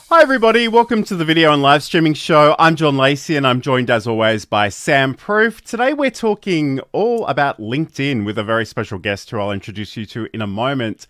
Hi everybody, welcome to the video and live streaming show. I'm John Lacey and I'm joined as always by Sam Proof. Today we're talking all about LinkedIn with a very special guest who I'll introduce you to in a moment.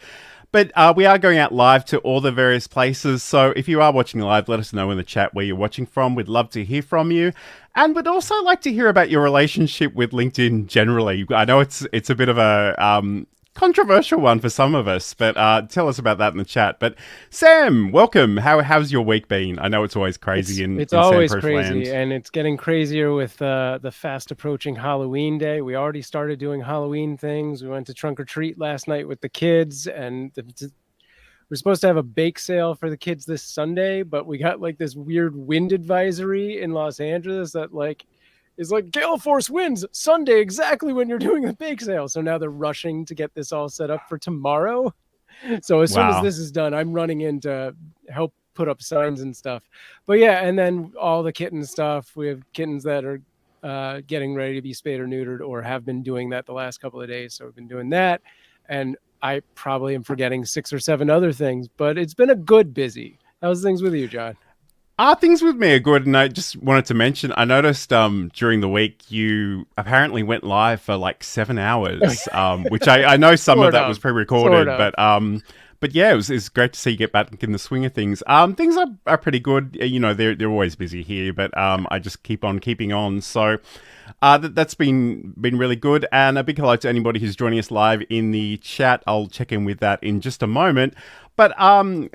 But we are going out live to all the various places. So if you are watching live, let us know in the chat where you're watching from. We'd love to hear from you. And we'd also like to hear about your relationship with LinkedIn generally. I know it's a bit of a controversial one for some of us, but tell us about that in the chat. But Sam, welcome. How's your week been? I know it's always crazy It's in always Sam Proof crazy, land. and it's getting crazier with the fast approaching Halloween day. We already started doing Halloween things. We went to trunk or treat last night with the kids, and we're supposed to have a bake sale for the kids this Sunday, but we got like this weird wind advisory in Los Angeles that is like gale force winds Sunday exactly when you're doing the bake sale. So now they're rushing to get this all set up for tomorrow. So as soon as this is done, I'm running in to help put up signs and stuff. But yeah, and then all the kitten stuff. We have kittens that are getting ready to be spayed or neutered or have been doing that the last couple of days. So we've been doing that. And I probably am forgetting 6 or 7 other things, but it's been a good busy. How's things with you, John? Things with me are good, and I just wanted to mention, I noticed during the week you apparently went live for like 7 hours, which I know some of that was pre-recorded, but yeah, it's great to see you get back in the swing of things. Things are pretty good. You know, they're always busy here, but I just keep on keeping on. So that's been really good. And a big hello to anybody who's joining us live in the chat. I'll check in with that in just a moment. But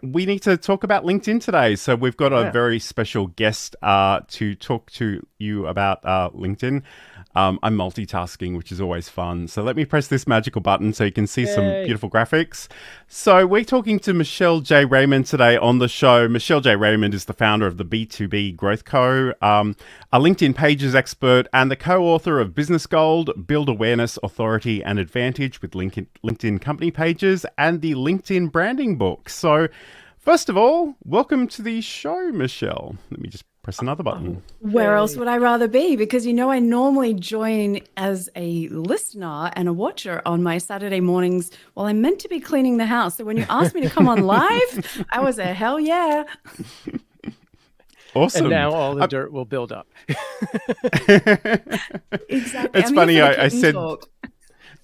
we need to talk about LinkedIn today. So we've got a very special guest to talk to you about LinkedIn. I'm multitasking, which is always fun. So let me press this magical button so you can see some beautiful graphics. So we're talking to Michelle J. Raymond today on the show. Michelle J. Raymond is the founder of the B2B Growth Co., a LinkedIn Pages expert and the co-author of Business Gold, Build Awareness, Authority and Advantage with LinkedIn Company Pages, and the LinkedIn Branding book. So first of all, welcome to the show, Michelle. Let me just press another button. Where else would I rather be? Because, you know, I normally join as a listener and a watcher on my Saturday mornings while I'm meant to be cleaning the house. So when you asked me to come on live, I was a hell yeah. Awesome. And now all the dirt will build up. Exactly. It's funny.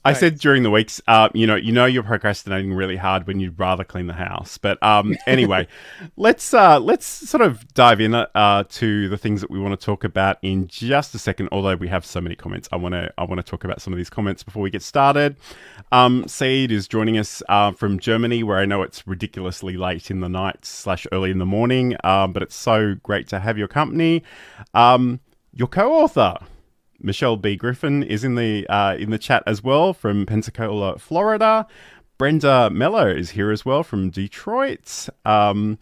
I said during the weeks, you know, you're procrastinating really hard when you'd rather clean the house. But anyway, let's sort of dive in to the things that we want to talk about in just a second. Although we have so many comments, I want to talk about some of these comments before we get started. Saeed is joining us from Germany, where I know it's ridiculously late in the night / early in the morning. But it's so great to have your company. Your co-author, Michelle B. Griffin, is in the chat as well from Pensacola, Florida. Brenda Mello is here as well from Detroit. And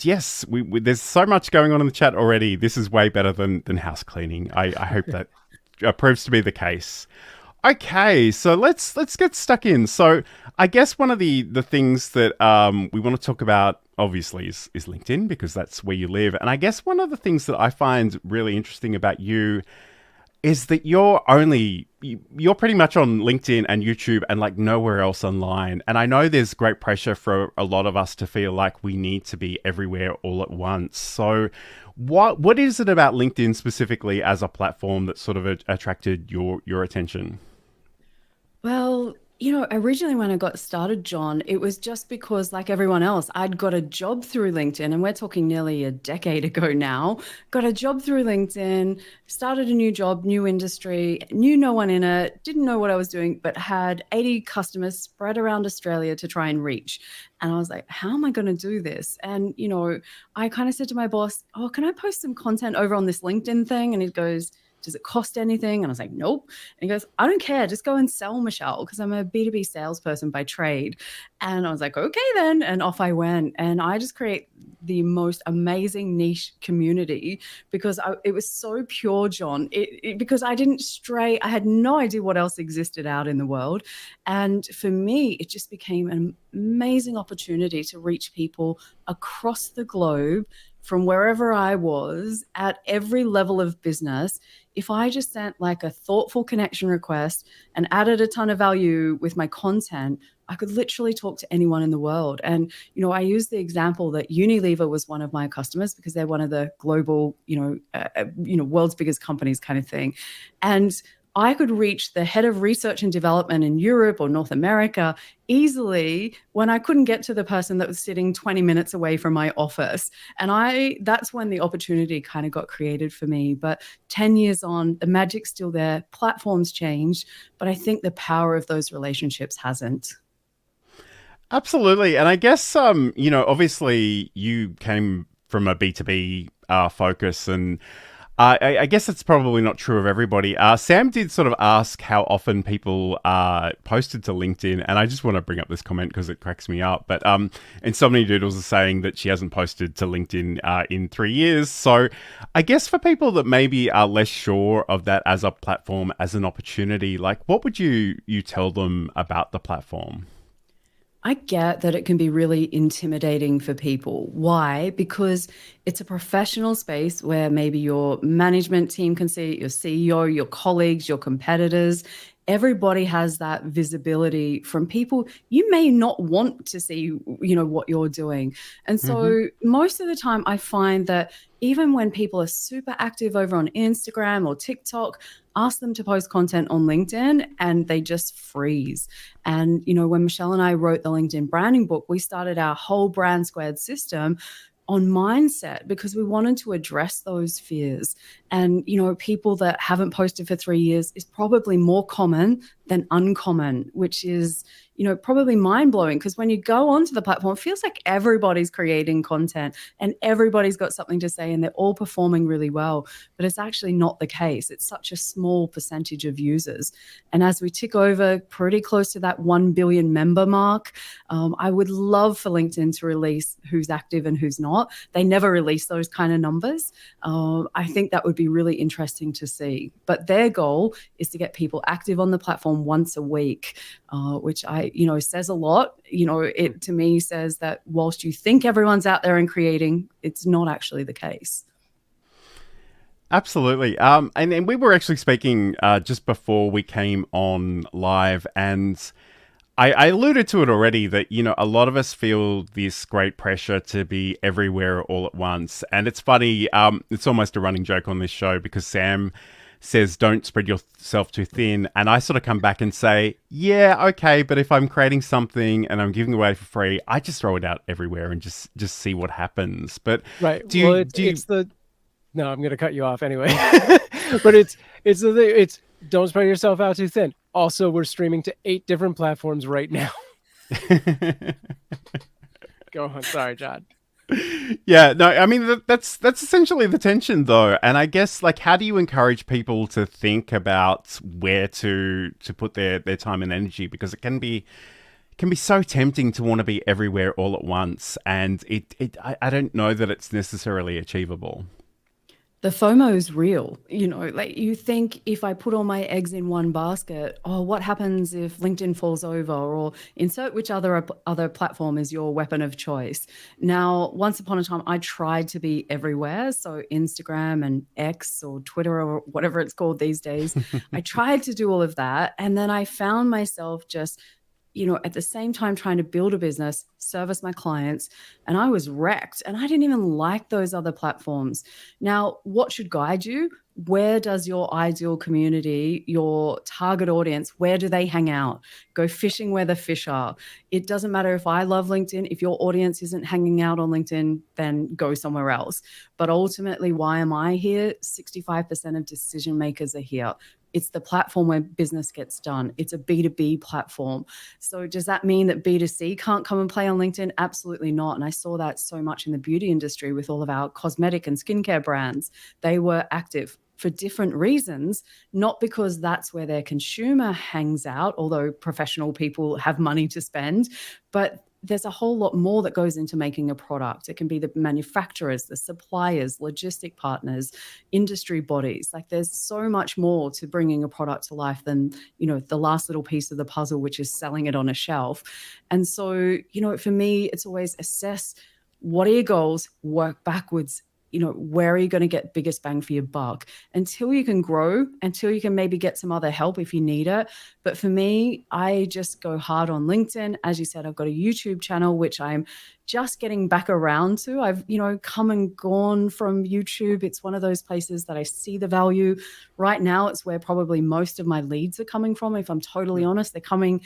yes, there's so much going on in the chat already. This is way better than house cleaning. I hope that proves to be the case. Okay, so let's get stuck in. So I guess one of the things that we want to talk about obviously is LinkedIn, because that's where you live. And I guess one of the things that I find really interesting about you is that you're pretty much on LinkedIn and YouTube and like nowhere else online. And I know there's great pressure for a lot of us to feel like we need to be everywhere all at once. So what is it about LinkedIn specifically as a platform that sort of attracted your attention? Well, you know, originally when I got started, John, it was just because, like everyone else, I'd got a job through LinkedIn, and we're talking nearly a decade ago now. Got a job through LinkedIn, started a new job, new industry, knew no one in it, didn't know what I was doing, but had 80 customers spread around Australia to try and reach. And I was like, how am I going to do this? And, you know, I kind of said to my boss, oh, can I post some content over on this LinkedIn thing? And he goes, does it cost anything? And I was like, nope. And he goes, I don't care. Just go and sell, Michelle, because I'm a B2B salesperson by trade. And I was like, okay, then. And off I went. And I just create the most amazing niche community because it was so pure, John, because I didn't stray. I had no idea what else existed out in the world. And for me, it just became an amazing opportunity to reach people across the globe from wherever I was at every level of business. If I just sent like a thoughtful connection request and added a ton of value with my content, I could literally talk to anyone in the world. And, I use the example that Unilever was one of my customers because they're one of the global, world's biggest companies kind of thing. And I could reach the head of research and development in Europe or North America easily when I couldn't get to the person that was sitting 20 minutes away from my office. And that's when the opportunity kind of got created for me. But 10 years on, the magic's still there. Platforms changed, but I think the power of those relationships hasn't. Absolutely. And I guess, obviously you came from a B2B focus, and I guess it's probably not true of everybody. Sam did sort of ask how often people posted to LinkedIn, and I just want to bring up this comment because it cracks me up. But Insomnia Doodles is saying that she hasn't posted to LinkedIn in 3 years. So I guess for people that maybe are less sure of that as a platform, as an opportunity, like what would you tell them about the platform? I get that it can be really intimidating for people. Why? Because it's a professional space where maybe your management team can see it, your CEO, your colleagues, your competitors. Everybody has that visibility from people you may not want to see, what you're doing. And so most of the time I find that even when people are super active over on Instagram or TikTok, ask them to post content on LinkedIn and they just freeze. And, when Michelle and I wrote the LinkedIn branding book, we started our whole Brand Squared system on mindset because we wanted to address those fears. And, people that haven't posted for 3 years is probably more common than uncommon, which is, probably mind-blowing because when you go onto the platform, it feels like everybody's creating content and everybody's got something to say and they're all performing really well. But it's actually not the case. It's such a small percentage of users. And as we tick over pretty close to that 1 billion member mark, I would love for LinkedIn to release who's active and who's not. They never release those kind of numbers. I think that would be really interesting to see. But their goal is to get people active on the platform once a week, which says a lot. It to me says that whilst you think everyone's out there and creating, it's not actually the case. Absolutely. And we were actually speaking just before we came on live, and I alluded to it already that, a lot of us feel this great pressure to be everywhere all at once. And it's funny, it's almost a running joke on this show because Sam says, don't spread yourself too thin. And I sort of come back and say, yeah, okay, but if I'm creating something and I'm giving away for free, I just throw it out everywhere and just see what happens. But right. No, I'm going to cut you off anyway. But it's don't spread yourself out too thin. Also, we're streaming to 8 different platforms right now. Go on. Sorry, John. Yeah, no, I mean, that's essentially the tension, though. And I guess, like, how do you encourage people to think about where to put their time and energy? Because it can be so tempting to want to be everywhere all at once. And I don't know that it's necessarily achievable. The FOMO is real. Like you think if I put all my eggs in one basket, what happens if LinkedIn falls over, or insert which other platform is your weapon of choice. Now, once upon a time, I tried to be everywhere. So Instagram and X or Twitter or whatever it's called these days, I tried to do all of that. And then I found myself just at the same time trying to build a business, service my clients, and I was wrecked. And I didn't even like those other platforms. Now, what should guide you? Where does your ideal community, your target audience, where do they hang out? Go fishing where the fish are. It doesn't matter if I love LinkedIn. If your audience isn't hanging out on LinkedIn, then go somewhere else. But ultimately, why am I here? 65% of decision makers are here. It's the platform where business gets done. It's a B2B platform. So does that mean that B2C can't come and play on LinkedIn? Absolutely not. And I saw that so much in the beauty industry with all of our cosmetic and skincare brands. They were active for different reasons, not because that's where their consumer hangs out, although professional people have money to spend, but there's a whole lot more that goes into making a product. It can be the manufacturers, the suppliers, logistic partners, industry bodies. Like there's so much more to bringing a product to life than, the last little piece of the puzzle, which is selling it on a shelf. And so, for me, it's always assess what are your goals, work backwards, where are you going to get biggest bang for your buck until you can grow, until you can maybe get some other help if you need it. But for me, I just go hard on LinkedIn. As you said, I've got a YouTube channel, which I'm just getting back around to. I've, come and gone from YouTube. It's one of those places that I see the value. Right now, it's where probably most of my leads are coming from. If I'm totally honest, they're coming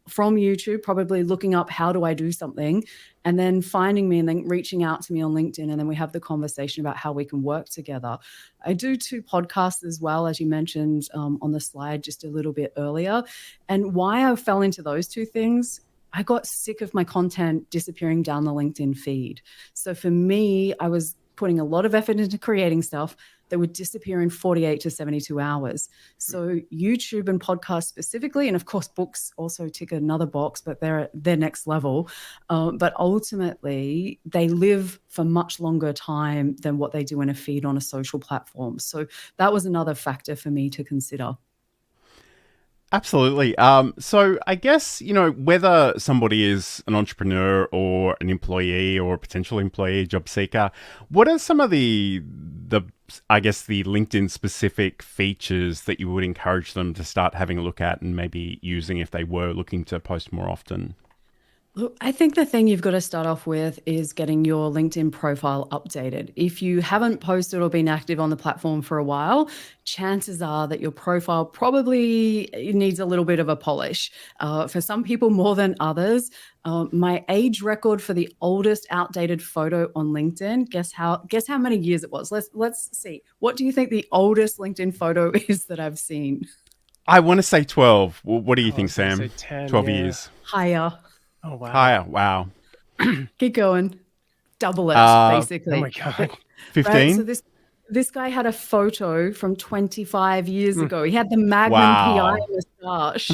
from YouTube, probably looking up how do I do something, and then finding me and then reaching out to me on LinkedIn. And then we have the conversation about how we can work together. I do 2 podcasts as well, as you mentioned on the slide just a little bit earlier. And why I fell into those 2 things, I got sick of my content disappearing down the LinkedIn feed. So for me, I was putting a lot of effort into creating stuff that would disappear in 48 to 72 hours. So YouTube and podcasts specifically, and of course books also tick another box, but they're next level. But ultimately, they live for much longer time than what they do in a feed on a social platform. So that was another factor for me to consider. Absolutely. So I guess, whether somebody is an entrepreneur or an employee or a potential employee, job seeker, what are some of the LinkedIn specific features that you would encourage them to start having a look at and maybe using if they were looking to post more often? Look, I think the thing you've got to start off with is getting your LinkedIn profile updated. If you haven't posted or been active on the platform for a while, chances are that your profile probably needs a little bit of a polish. For some people more than others. My age record for the oldest outdated photo on LinkedIn, guess how many years it was? Let's see. What do you think the oldest LinkedIn photo is that I've seen? I want to say 12. Well, what do you think, I was gonna Sam? say 10, 12 yeah. years. Higher. Oh, wow. Higher. Wow. Keep going. Double it, basically. Oh my God. 15? Right? So this guy had a photo from 25 years ago. He had the Magnum Wow. PI moustache.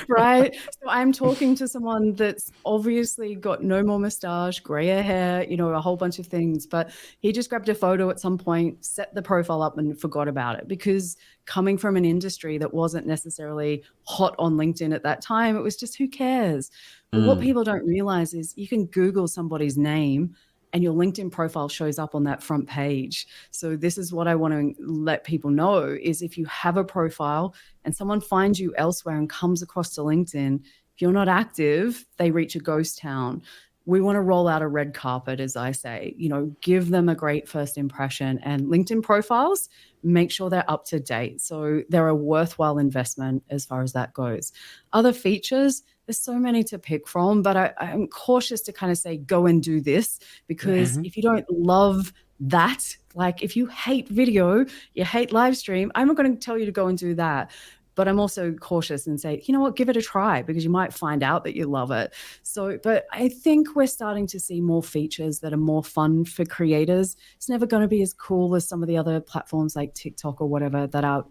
Right? So I'm talking to someone that's obviously got no more moustache, grayer hair, a whole bunch of things. But he just grabbed a photo at some point, set the profile up and forgot about it, because coming from an industry that wasn't necessarily hot on LinkedIn at that time, it was just, who cares? But what people don't realize is you can Google somebody's name and your LinkedIn profile shows up on that front page. So this is what I want to let people know is if you have a profile and someone finds you elsewhere and comes across to LinkedIn, if you're not active, they reach a ghost town. We want to roll out a red carpet, as I say, give them a great first impression, and LinkedIn profiles, make sure they're up to date. So they're a worthwhile investment as far as that goes. Other features, there's so many to pick from, but I'm cautious to kind of say, go and do this, because if you don't love that, like if you hate video, you hate live stream, I'm not going to tell you to go and do that. But I'm also cautious and say, give it a try, because you might find out that you love it. So, but I think we're starting to see more features that are more fun for creators. It's never going to be as cool as some of the other platforms like TikTok or whatever that are,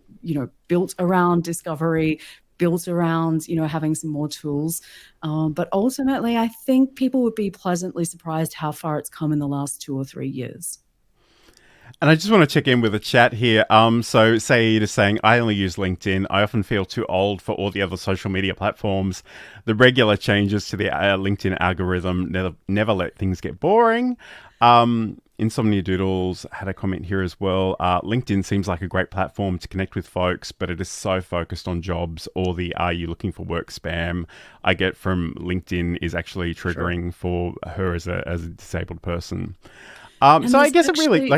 built around discovery, built around, having some more tools. But ultimately, I think people would be pleasantly surprised how far it's come in the last 2 or 3 years. And I just want to check in with the chat here. So Saeed is saying, I only use LinkedIn. I often feel too old for all the other social media platforms. The regular changes to the LinkedIn algorithm never let things get boring. Insomnia Doodles had a comment here as well. LinkedIn seems like a great platform to connect with folks, but it is so focused on jobs, or the "are you looking for work" spam I get from LinkedIn is actually triggering for her as a disabled person. So I guess it really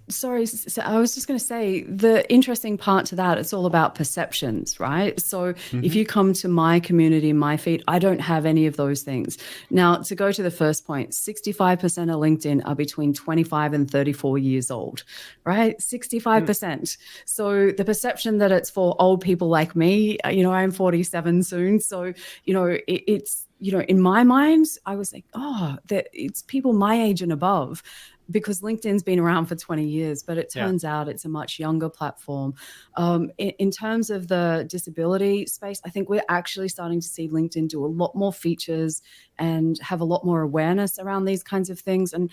Sorry, so I was just going to say, the interesting part to that, it's all about perceptions, right? So if you come to my community, my feed, I don't have any of those things. Now, to go to the first point, 65% of LinkedIn are between 25 and 34 years old, right? 65%. So the perception that it's for old people like me, I'm 47 soon. So, it's, in my mind, I was like, that it's people my age and above, because LinkedIn's been around for 20 years, but it turns out it's a much younger platform. In terms of the disability space, I think we're actually starting to see LinkedIn do a lot more features and have a lot more awareness around these kinds of things. And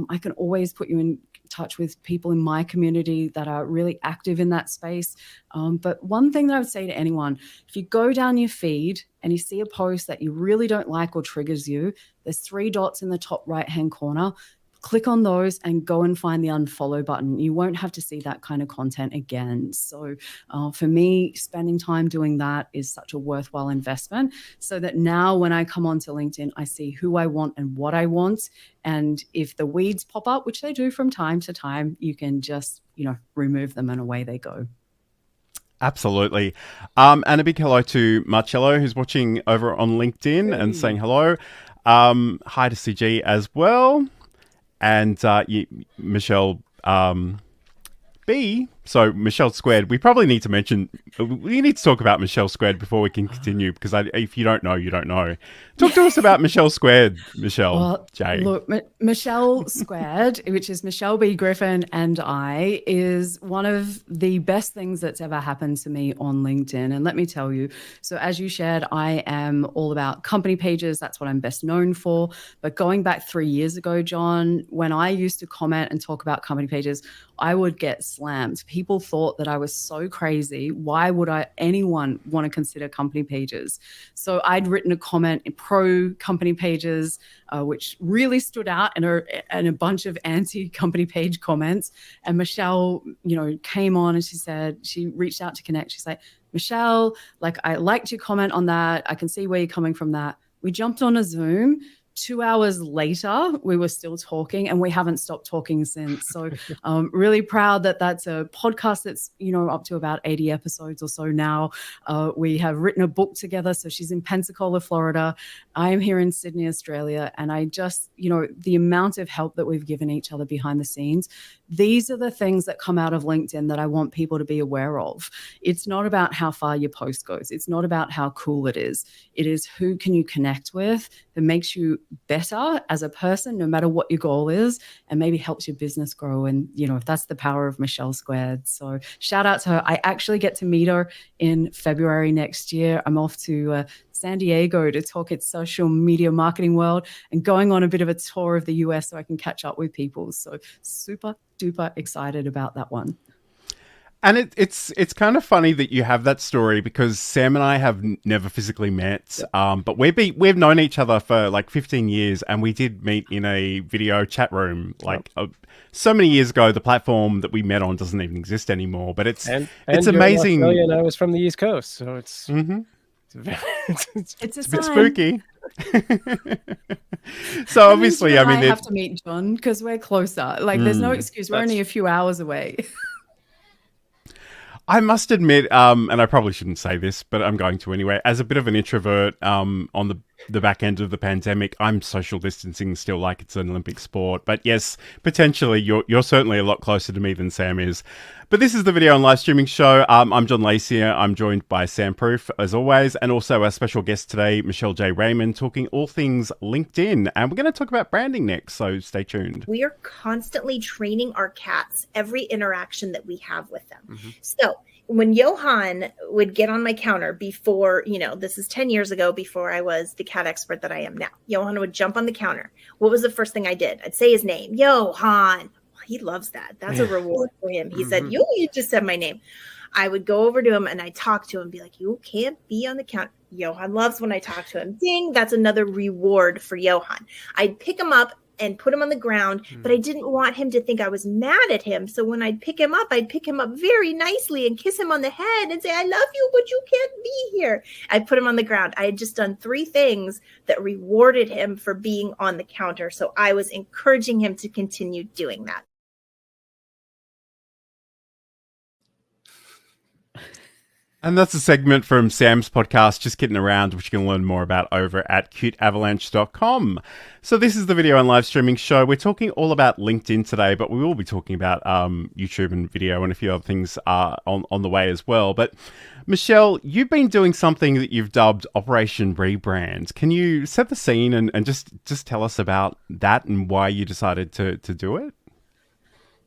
I can always put you in touch with people in my community that are really active in that space. But one thing that I would say to anyone, if you go down your feed and you see a post that you really don't like or triggers you, there's 3 dots in the top right-hand corner. click on those and go and find the unfollow button. You won't have to see that kind of content again. So for me, spending time doing that is such a worthwhile investment, so that now when I come onto LinkedIn, I see who I want and what I want. And if the weeds pop up, which they do from time to time, you can just, remove them and away they go. Absolutely. And a big hello to Marcello, who's watching over on LinkedIn and saying hello. Hi to CG as well. And Michelle B. So Michelle Squared. We probably need to mention, we need to talk about Michelle Squared before we can continue, because if you don't know, you don't know. Talk to us about Michelle Squared, Michelle J. Look, Michelle Squared, which is Michelle B. Griffin and I, is one of the best things that's ever happened to me on LinkedIn. And let me tell you, so as you shared, I am all about company pages. That's what I'm best known for. But going back 3 years ago, John, when I used to comment and talk about company pages, I would get slammed. People thought that I was so crazy. Why would anyone want to consider company pages? So I'd written a comment in pro company pages, which really stood out, and a bunch of anti-company page comments. And Michelle, came on and she reached out to connect. She's like, Michelle, I liked your comment on that. I can see where you're coming from that. We jumped on a Zoom. 2 hours later, we were still talking, and we haven't stopped talking since. So really proud that that's a podcast that's, up to about 80 episodes or so now. We have written a book together. So she's in Pensacola, Florida. I am here in Sydney, Australia. And I just, the amount of help that we've given each other behind the scenes, these are the things that come out of LinkedIn that I want people to be aware of. It's not about how far your post goes. It's not about how cool it is. It is who can you connect with that makes you better as a person, no matter what your goal is, and maybe helps your business grow. And, that's the power of Michelle Squared. So shout out to her. I actually get to meet her in February next year. I'm off to San Diego to talk at social media marketing world and going on a bit of a tour of the US so I can catch up with people. So super duper excited about that one. And it's kind of funny that you have that story, because Sam and I have never physically met, but we've known each other for like 15 years, and we did meet in a video chat room so many years ago. The platform that we met on doesn't even exist anymore, but it's amazing. And I was from the East Coast, so it's it's a bit spooky. So obviously, I have to meet John because we're closer. There's no excuse. We're only a few hours away. I must admit, and I probably shouldn't say this, but I'm going to anyway, as a bit of an introvert on the back end of the pandemic, I'm social distancing still like it's an Olympic sport. But yes, potentially you're certainly a lot closer to me than Sam is. But this is the video and live streaming show. I'm John Lacey. I'm joined by Sam Proof, as always, and also our special guest today, Michelle J. Raymond, talking all things LinkedIn. And we're going to talk about branding next, so stay tuned. We are constantly training our cats every interaction that we have with them. Mm-hmm. So when Johan would get on my counter before, this is 10 years ago, before I was the cat expert that I am now, Johan would jump on the counter. What was the first thing I did? I'd say his name, Johan. He loves that. That's a reward for him. He said, you just said my name. I would go over to him and I'd talk to him and be like, you can't be on the counter. Johan loves when I talk to him. Ding, that's another reward for Johan. I'd pick him up and put him on the ground, but I didn't want him to think I was mad at him. So when I'd pick him up very nicely and kiss him on the head and say, I love you, but you can't be here. I'd put him on the ground. I had just done 3 things that rewarded him for being on the counter. So I was encouraging him to continue doing that. And that's a segment from Sam's podcast, Just Kidding Around, which you can learn more about over at cuteavalanche.com. So this is the video and live streaming show. We're talking all about LinkedIn today, but we will be talking about YouTube and video and a few other things on the way as well. But Michelle, you've been doing something that you've dubbed Operation Rebrand. Can you set the scene and just tell us about that and why you decided to do it?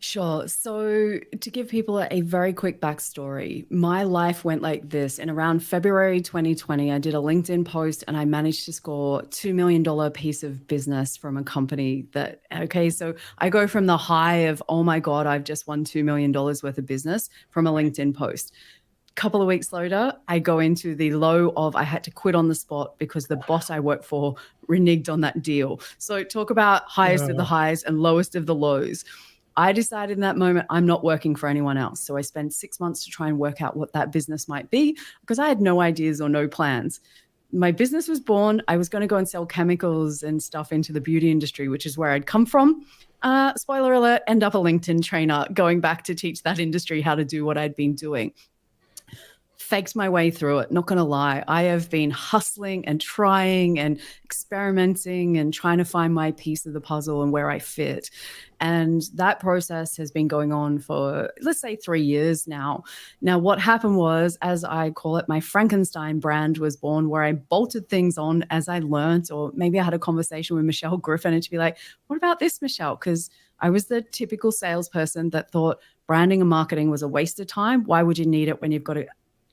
Sure. So to give people a very quick backstory, my life went like this. In around February 2020, I did a LinkedIn post and I managed to score $2 million piece of business from a company so I go from the high of, oh my God, I've just won $2 million worth of business from a LinkedIn post. couple of weeks later, I go into the low of I had to quit on the spot because the boss I worked for reneged on that deal. So talk about highest of the highs and lowest of the lows. I decided in that moment, I'm not working for anyone else. So I spent 6 months to try and work out what that business might be because I had no ideas or no plans. My business was born. I was going to go and sell chemicals and stuff into the beauty industry, which is where I'd come from. Spoiler alert, end up a LinkedIn trainer, going back to teach that industry how to do what I'd been doing. Faked my way through it, not going to lie. I have been hustling and trying and experimenting and trying to find my piece of the puzzle and where I fit. And that process has been going on for, let's say, 3 years now. Now, what happened was, as I call it, my Frankenstein brand was born, where I bolted things on as I learned, or maybe I had a conversation with Michelle Griffin and to be like, what about this, Michelle? Because I was the typical salesperson that thought branding and marketing was a waste of time. Why would you need it when you've got a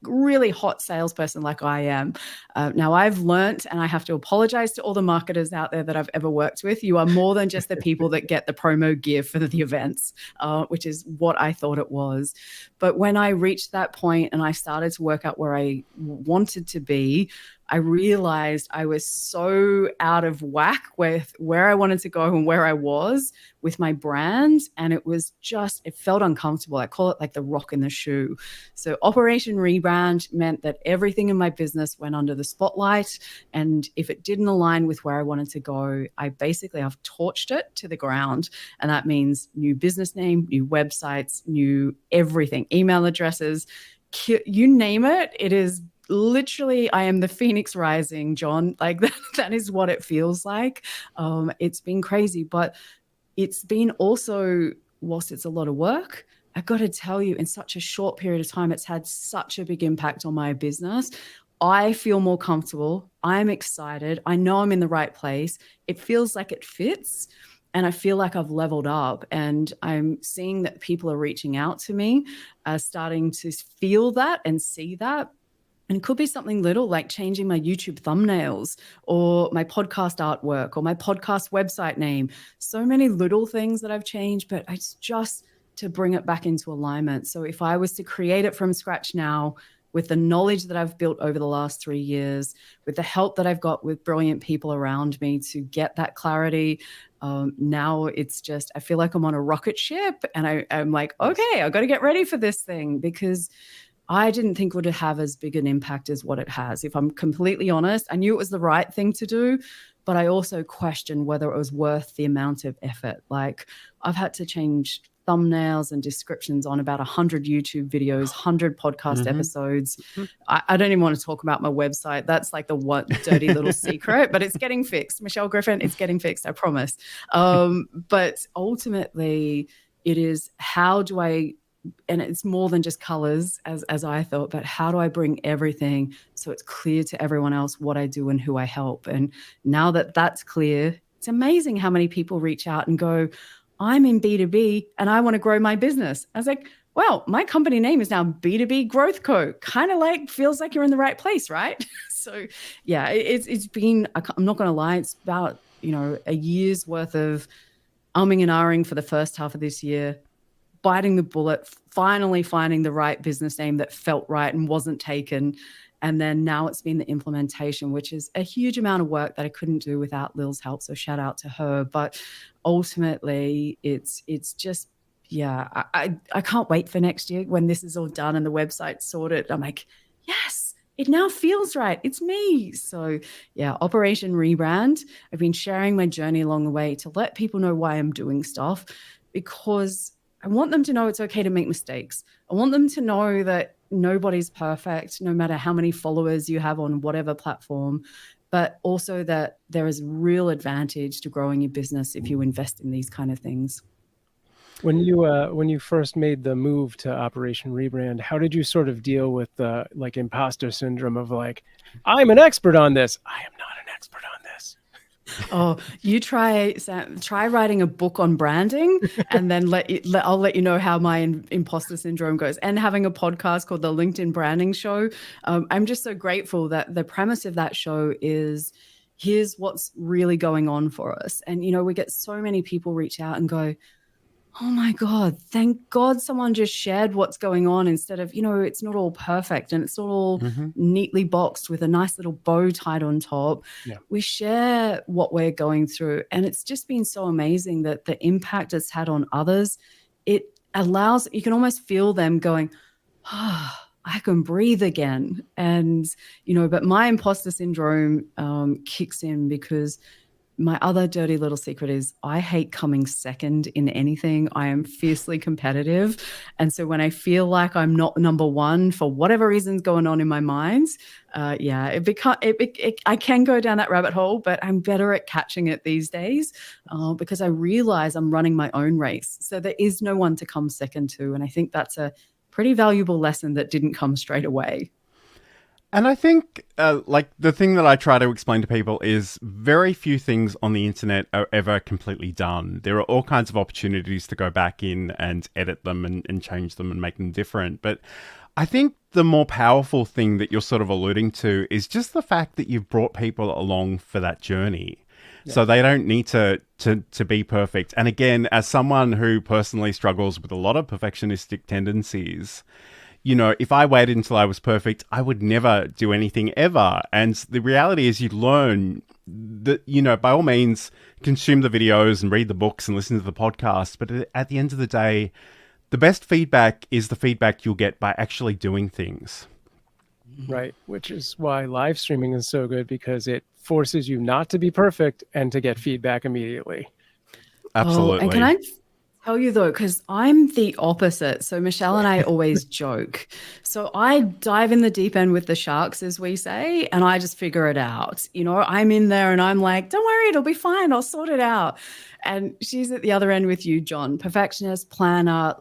really hot salesperson like I am? Now I've learnt, and I have to apologize to all the marketers out there that I've ever worked with. You are more than just the people that get the promo gear for the events, which is what I thought it was. But when I reached that point and I started to work out where I wanted to be, I realized I was so out of whack with where I wanted to go and where I was with my brand. And it was just, it felt uncomfortable. I call it like the rock in the shoe. So Operation Rebrand meant that everything in my business went under the spotlight. And if it didn't align with where I wanted to go, I've torched it to the ground. And that means new business name, new websites, new everything, email addresses, you name it. It is literally, I am the Phoenix rising, John. Like that is what it feels like. It's been crazy, but it's been also, whilst it's a lot of work, I got to tell you, in such a short period of time, it's had such a big impact on my business. I feel more comfortable. I'm excited. I know I'm in the right place. It feels like it fits. And I feel like I've leveled up, and I'm seeing that people are reaching out to me, starting to feel that and see that. And it could be something little like changing my YouTube thumbnails or my podcast artwork or my podcast website name. So many little things that I've changed, but it's just to bring it back into alignment. So if I was to create it from scratch now, with the knowledge that I've built over the last 3 years, with the help that I've got with brilliant people around me to get that clarity, now it's just, I feel like I'm on a rocket ship, and I'm like, okay, I've got to get ready for this thing, because I didn't think it would have as big an impact as what it has. If I'm completely honest, I knew it was the right thing to do, but I also questioned whether it was worth the amount of effort. Like, I've had to change thumbnails and descriptions on about 100 YouTube videos, 100 podcast episodes. I don't even want to talk about my website. That's like the one dirty little secret, but it's getting fixed. Michelle Griffin, it's getting fixed, I promise. But ultimately, it is, how do I, and it's more than just colors as I thought, but how do I bring everything so it's clear to everyone else what I do and who I help? And now that that's clear, it's amazing how many people reach out and go, I'm in B2B and I want to grow my business. I was like, well, my company name is now B2B Growth Co. Kind of like feels like you're in the right place, right? So yeah, it's been, I'm not going to lie, it's about, a year's worth of umming and ahhing for the first half of this year, biting the bullet, finally finding the right business name that felt right and wasn't taken. And then now it's been the implementation, which is a huge amount of work that I couldn't do without Lil's help. So shout out to her. But ultimately, it's just, yeah, I can't wait for next year when this is all done and the website's sorted. I'm like, yes, it now feels right. It's me. So yeah, Operation Rebrand. I've been sharing my journey along the way to let people know why I'm doing stuff, because I want them to know it's okay to make mistakes. I want them to know that nobody's perfect, no matter how many followers you have on whatever platform, but also that there is real advantage to growing your business if you invest in these kind of things. When you first made the move to Operation Rebrand, how did you sort of deal with the like imposter syndrome of like, I'm an expert on this. I am not an expert on this. Oh, you try writing a book on branding, and then I'll let you know how my imposter syndrome goes. And having a podcast called the LinkedIn Branding Show. I'm just so grateful that the premise of that show is, here's what's really going on for us. And, we get so many people reach out and go, oh my God, thank God someone just shared what's going on instead of, it's not all perfect and it's not all neatly boxed with a nice little bow tied on top. Yeah. We share what we're going through. And it's just been so amazing that the impact it's had on others. It allows, you can almost feel them going, I can breathe again. And, but my imposter syndrome kicks in because my other dirty little secret is I hate coming second in anything. I am fiercely competitive. And so when I feel like I'm not number one for whatever reason's going on in my mind, I can go down that rabbit hole, but I'm better at catching it these days because I realize I'm running my own race. So there is no one to come second to. And I think that's a pretty valuable lesson that didn't come straight away. And I think, the thing that I try to explain to people is very few things on the internet are ever completely done. There are all kinds of opportunities to go back in and edit them and change them and make them different. But I think the more powerful thing that you're sort of alluding to is just the fact that you've brought people along for that journey. Yeah. So they don't need to be perfect. And again, as someone who personally struggles with a lot of perfectionistic tendencies, if I waited until I was perfect, I would never do anything ever. And the reality is you learn that, by all means, consume the videos and read the books and listen to the podcast. But at the end of the day, the best feedback is the feedback you'll get by actually doing things. Right. Which is why live streaming is so good, because it forces you not to be perfect and to get feedback immediately. Absolutely. And can I tell you though, because I'm the opposite. So Michelle and I always joke. So I dive in the deep end with the sharks, as we say, and I just figure it out. I'm in there and I'm like, don't worry, it'll be fine. I'll sort it out. And she's at the other end with you, John, perfectionist, planner,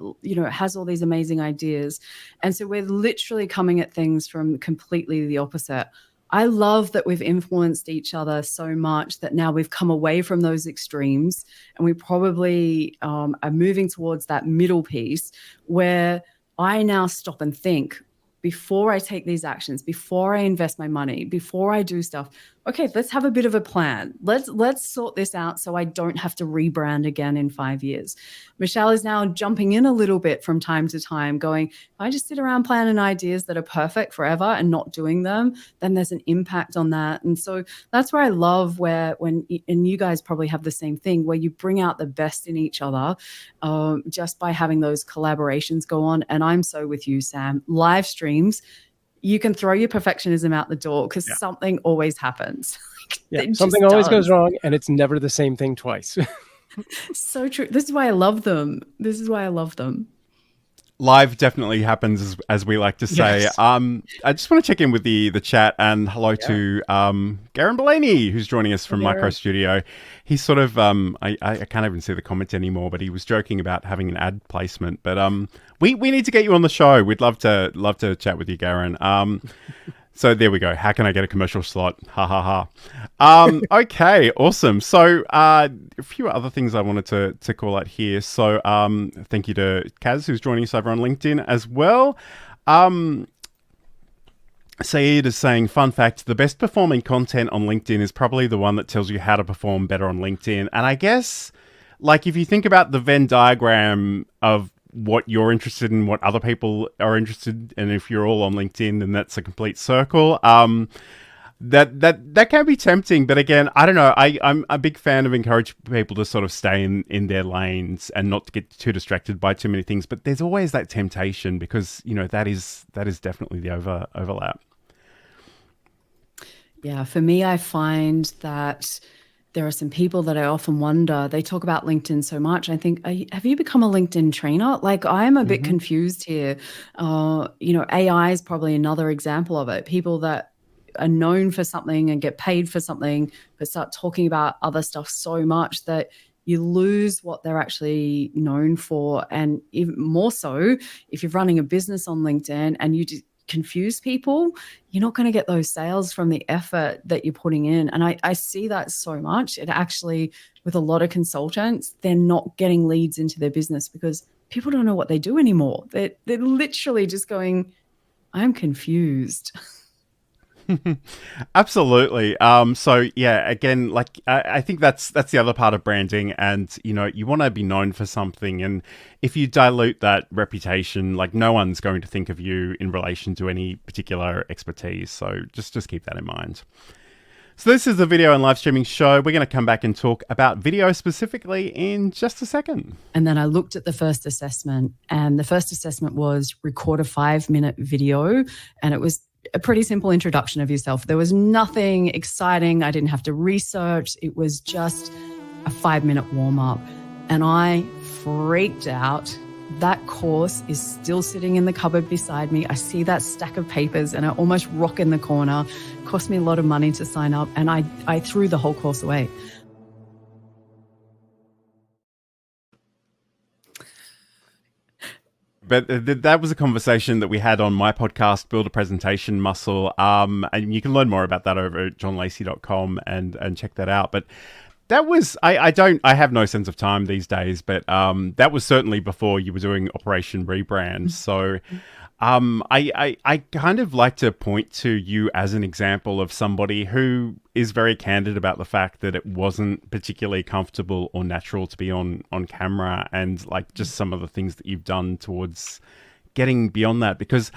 has all these amazing ideas. And so we're literally coming at things from completely the opposite. I love that we've influenced each other so much that now we've come away from those extremes and we probably are moving towards that middle piece where I now stop and think before I take these actions, before I invest my money, before I do stuff. Okay, let's have a bit of a plan. Let's sort this out so I don't have to rebrand again in 5 years. Michelle is now jumping in a little bit from time to time going, if I just sit around planning ideas that are perfect forever and not doing them, then there's an impact on that. And so that's where I love and you guys probably have the same thing, where you bring out the best in each other just by having those collaborations go on. And I'm so with you, Sam. Live streams, you can throw your perfectionism out the door because something always happens. Something always goes wrong, and it's never the same thing twice. So true. This is why I love them. Live definitely happens, as we like to say. Yes. I just want to check in with the chat and hello to Garen Bellini, who's joining us from Micro Studio. He's sort of, I can't even see the comment anymore, but he was joking about having an ad placement. But we need to get you on the show. We'd love to chat with you, Garen. So there we go. How can I get a commercial slot? Ha ha ha. Okay, awesome. So a few other things I wanted to call out here. So thank you to Kaz, who's joining us over on LinkedIn as well. Saeed is saying, fun fact, the best performing content on LinkedIn is probably the one that tells you how to perform better on LinkedIn. And I guess, if you think about the Venn diagram of what you're interested in, what other people are interested in, and if you're all on LinkedIn, then that's a complete circle. That can be tempting, but again, I don't know. I'm a big fan of encouraging people to sort of stay in their lanes and not to get too distracted by too many things. But there's always that temptation because that is definitely the overlap. Yeah, for me, I find that there are some people that I often wonder, they talk about LinkedIn so much. I think, have you become a LinkedIn trainer? I'm a bit confused here. AI is probably another example of it. People that are known for something and get paid for something, but start talking about other stuff so much that you lose what they're actually known for. And even more so, if you're running a business on LinkedIn and you confuse people, you're not going to get those sales from the effort that you're putting in. And I see that so much. It actually, with a lot of consultants, they're not getting leads into their business because people don't know what they do anymore. They're literally just going, I'm confused. Absolutely. So yeah, again, like I think that's the other part of branding, and you want to be known for something, and if you dilute that reputation, like no one's going to think of you in relation to any particular expertise. So just keep that in mind. So this is the video and live streaming show. We're going to come back and talk about video specifically in just a second. And then I looked at the first assessment, and the first assessment was record a 5-minute video, and it was a pretty simple introduction of yourself. There was nothing exciting. I didn't have to research. It was just a 5-minute warm-up. And I freaked out. That course is still sitting in the cupboard beside me. I see that stack of papers and I almost rock in the corner. It cost me a lot of money to sign up, and I threw the whole course away. But that was a conversation that we had on my podcast, Build a Presentation Muscle. And you can learn more about that over at johnlacey.com and check that out. But that was, I have no sense of time these days, but that was certainly before you were doing Operation Rebrand. So I kind of like to point to you as an example of somebody who is very candid about the fact that it wasn't particularly comfortable or natural to be on camera, and like just some of the things that you've done towards getting beyond that. Because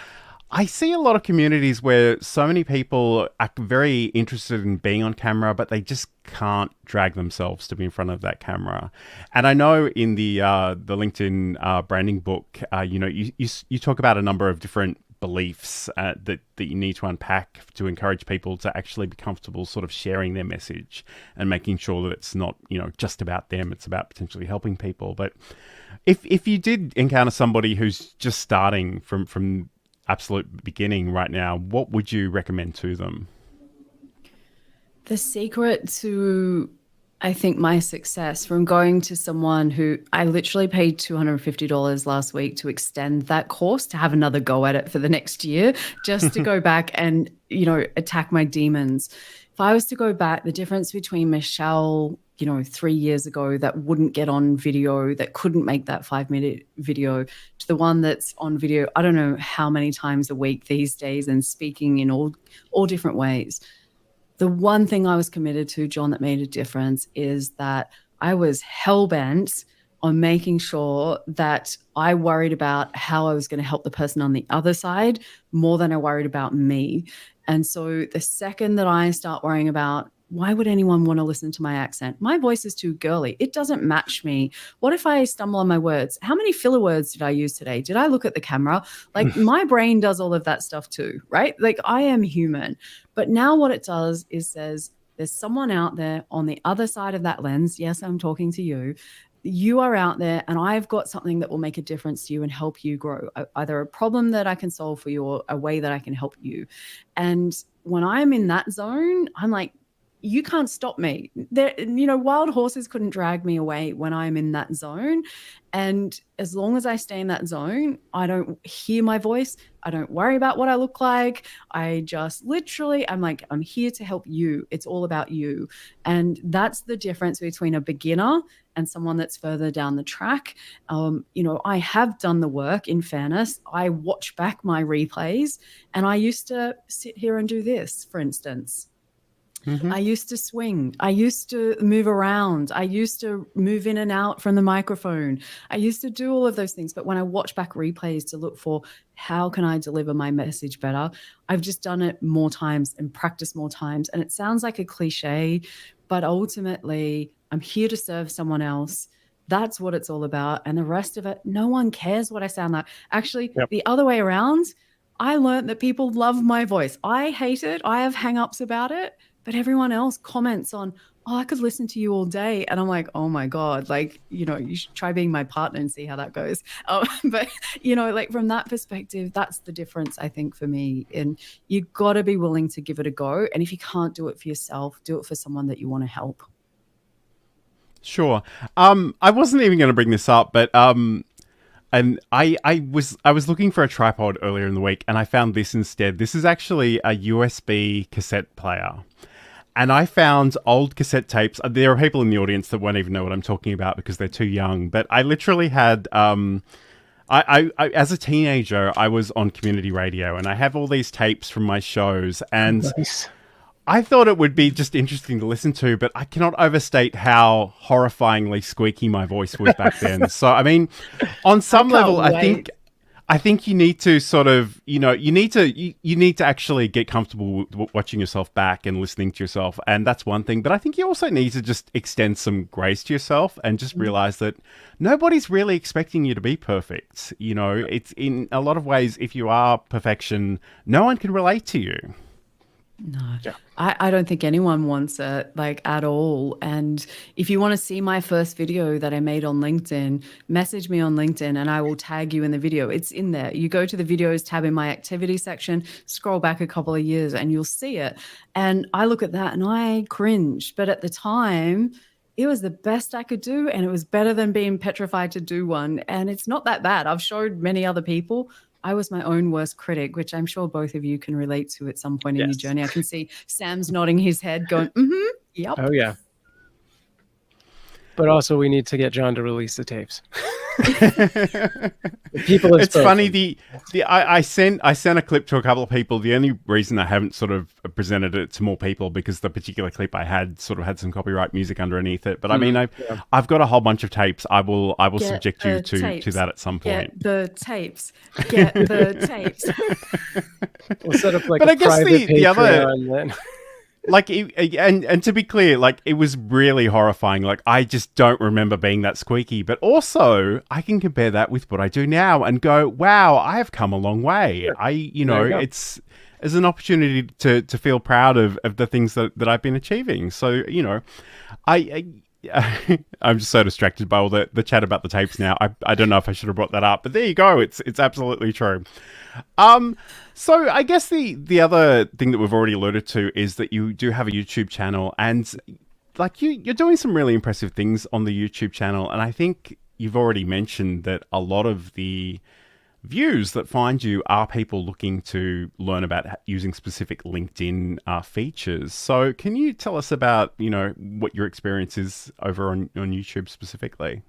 I see a lot of communities where so many people are very interested in being on camera, but they just can't drag themselves to be in front of that camera. And I know in the LinkedIn branding book, you talk about a number of different beliefs that you need to unpack to encourage people to actually be comfortable sort of sharing their message and making sure that it's not, just about them. It's about potentially helping people. But if you did encounter somebody who's just starting from absolute beginning right now, what would you recommend to them? The secret to, I think, my success from going to someone who I literally paid $250 last week to extend that course, to have another go at it for the next year, just to go back and, attack my demons. If I was to go back, the difference between Michelle, 3 years ago that wouldn't get on video, that couldn't make that 5-minute video, to the one that's on video, I don't know how many times a week these days and speaking in all different ways. The one thing I was committed to, John, that made a difference is that I was hell-bent on making sure that I worried about how I was going to help the person on the other side more than I worried about me. And so the second that I start worrying about, why would anyone want to listen to my accent? My voice is too girly. It doesn't match me. What if I stumble on my words? How many filler words did I use today? Did I look at the camera? Like my brain does all of that stuff too, right? Like I am human. But now what it does is says, there's someone out there on the other side of that lens. Yes, I'm talking to you. You are out there, and I've got something that will make a difference to you and help you grow. Either a problem that I can solve for you or a way that I can help you. And when I'm in that zone, I'm like, you can't stop me. There, wild horses couldn't drag me away when I'm in that zone. And as long as I stay in that zone, I don't hear my voice. I don't worry about what I look like. I just literally, I'm like, I'm here to help you. It's all about you. And that's the difference between a beginner and someone that's further down the track. I have done the work, in fairness. I watch back my replays, and I used to sit here and do this, for instance. Mm-hmm. I used to swing. I used to move around. I used to move in and out from the microphone. I used to do all of those things. But when I watch back replays to look for how can I deliver my message better, I've just done it more times and practiced more times. And it sounds like a cliche, but ultimately I'm here to serve someone else. That's what it's all about. And the rest of it, no one cares what I sound like. Actually, The other way around, I learned that people love my voice. I hate it. I have hang-ups about it. But everyone else comments on, oh, I could listen to you all day. And I'm like, oh my God, you should try being my partner and see how that goes. But, from that perspective, that's the difference, I think, for me. And you got to be willing to give it a go. And if you can't do it for yourself, do it for someone that you want to help. Sure. I wasn't even going to bring this up, but and I was looking for a tripod earlier in the week, and I found this instead. This is actually a USB cassette player. And I found old cassette tapes. There are people in the audience that won't even know what I'm talking about because they're too young. But I literally had I as a teenager, I was on community radio, and I have all these tapes from my shows, and Nice. I thought it would be just interesting to listen to, but I cannot overstate how horrifyingly squeaky my voice was back then. So, I mean, on some level, I think you need to sort of, you need to actually get comfortable with watching yourself back and listening to yourself, and that's one thing. But I think you also need to just extend some grace to yourself and just realize that nobody's really expecting you to be perfect. It's in a lot of ways, if you are perfection, no one can relate to you. No, I don't think anyone wants it, like, at all. And if you want to see my first video that I made on LinkedIn, message me on LinkedIn and I will tag you in the video. It's in there. You go to the videos tab in my activity section, scroll back a couple of years and you'll see it. And I look at that and I cringe. But at the time, it was the best I could do, and it was better than being petrified to do one. And it's not that bad. I've showed many other people. I was my own worst critic, which I'm sure both of you can relate to at some point in your journey. I can see Sam's nodding his head going, yep. Oh, yeah. But also we need to get John to release the tapes. It's funny. I sent a clip to a couple of people. The only reason I haven't sort of presented it to more people because the particular clip I had sort of had some copyright music underneath it. But I mean, I've got a whole bunch of tapes. I will subject you to that at some point. Get the tapes. Get the tapes. We'll set up like but a I guess private the other. then. Like, and to be clear, like, it was really horrifying. Like, I just don't remember being that squeaky. But also, I can compare that with what I do now and go, wow, I have come a long way. Sure. It's an opportunity to feel proud of the things that I've been achieving. So, I'm just so distracted by all the chat about the tapes now. I don't know if I should have brought that up, but there you go. It's absolutely true. So I guess the other thing that we've already alluded to is that you do have a YouTube channel, and like you're doing some really impressive things on the YouTube channel. And I think you've already mentioned that a lot of the views that find you are people looking to learn about using specific LinkedIn features. So can you tell us about, what your experience is over on YouTube specifically?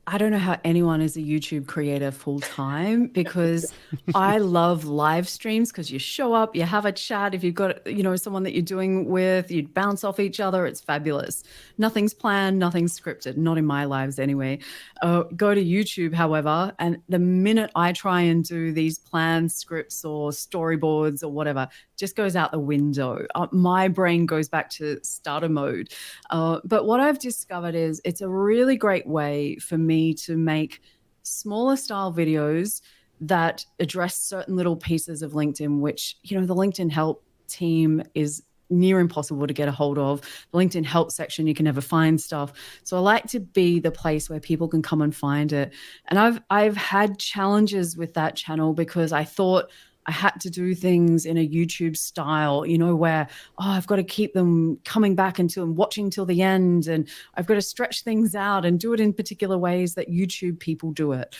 I don't know how anyone is a YouTube creator full time, because I love live streams, because you show up, you have a chat. If you've got, someone that you're doing with, you bounce off each other. It's fabulous. Nothing's planned, nothing's scripted, not in my lives anyway. Go to YouTube, however, and the minute I try and do these planned scripts or storyboards or whatever, just goes out the window. My brain goes back to starter mode. But what I've discovered is it's a really great way for me to make smaller style videos that address certain little pieces of LinkedIn, which, the LinkedIn help team is near impossible to get a hold of. The LinkedIn help section, you can never find stuff. So I like to be the place where people can come and find it. And I've had challenges with that channel because I thought I had to do things in a YouTube style, where, I've got to keep them coming back and watching till the end. And I've got to stretch things out and do it in particular ways that YouTube people do it.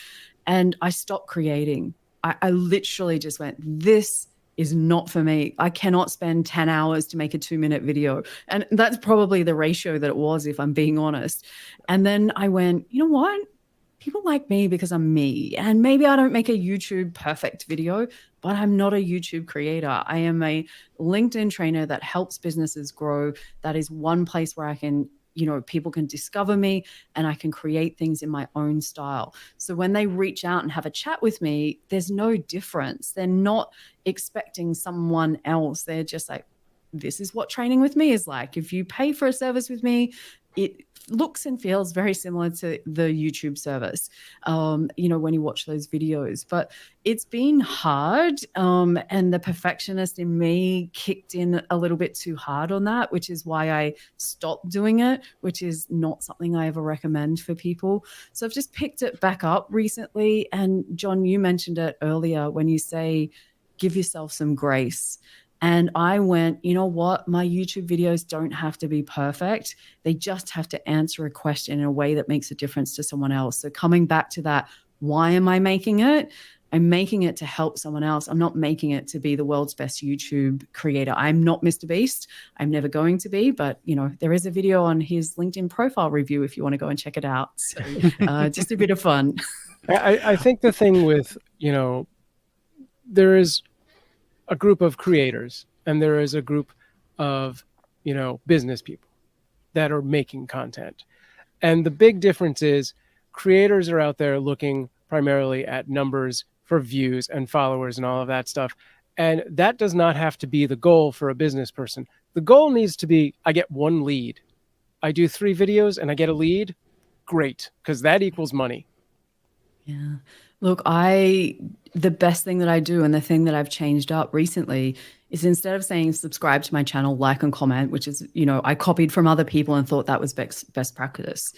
And I stopped creating. I literally just went, this is not for me. I cannot spend 10 hours to make a 2-minute video. And that's probably the ratio that it was, if I'm being honest. And then I went, you know what? People like me because I'm me. And maybe I don't make a YouTube perfect video, but I'm not a YouTube creator. I am a LinkedIn trainer that helps businesses grow. That is one place where I can, people can discover me and I can create things in my own style. So when they reach out and have a chat with me, there's no difference. They're not expecting someone else. They're just like, this is what training with me is like. If you pay for a service with me, it looks and feels very similar to the YouTube service, when you watch those videos. But it's been hard, and the perfectionist in me kicked in a little bit too hard on that, which is why I stopped doing it, which is not something I ever recommend for people. So I've just picked it back up recently. And John, you mentioned it earlier when you say, give yourself some grace. And I went, you know what? My YouTube videos don't have to be perfect. They just have to answer a question in a way that makes a difference to someone else. So coming back to that, why am I making it? I'm making it to help someone else. I'm not making it to be the world's best YouTube creator. I'm not Mr. Beast. I'm never going to be, but there is a video on his LinkedIn profile review if you want to go and check it out. So just a bit of fun. I think the thing with, there is a group of creators and there is a group of, business people that are making content. And the big difference is creators are out there looking primarily at numbers for views and followers and all of that stuff. And that does not have to be the goal for a business person. The goal needs to be, I get one lead. I do 3 videos and I get a lead. Great, because that equals money. Yeah. Look, the best thing that I do and the thing that I've changed up recently is instead of saying subscribe to my channel, like and comment, which is, I copied from other people and thought that was best practice.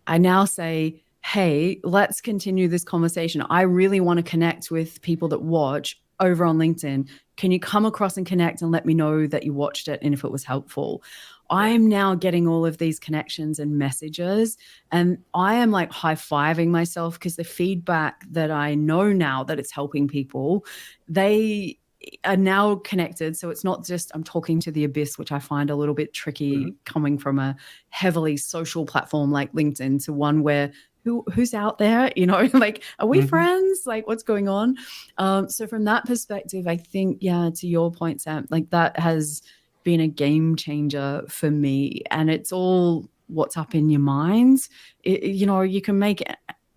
I now say, hey, let's continue this conversation. I really want to connect with people that watch over on LinkedIn. Can you come across and connect and let me know that you watched it and if it was helpful? I'm now getting all of these connections and messages, and I am like high-fiving myself because the feedback that I know now that it's helping people, they are now connected. So it's not just I'm talking to the abyss, which I find a little bit tricky coming from a heavily social platform like LinkedIn to one where who's out there, like, are we friends? Like, what's going on? So from that perspective, I think, to your point, Sam, like that has been a game changer for me. And it's all what's up in your minds. You can make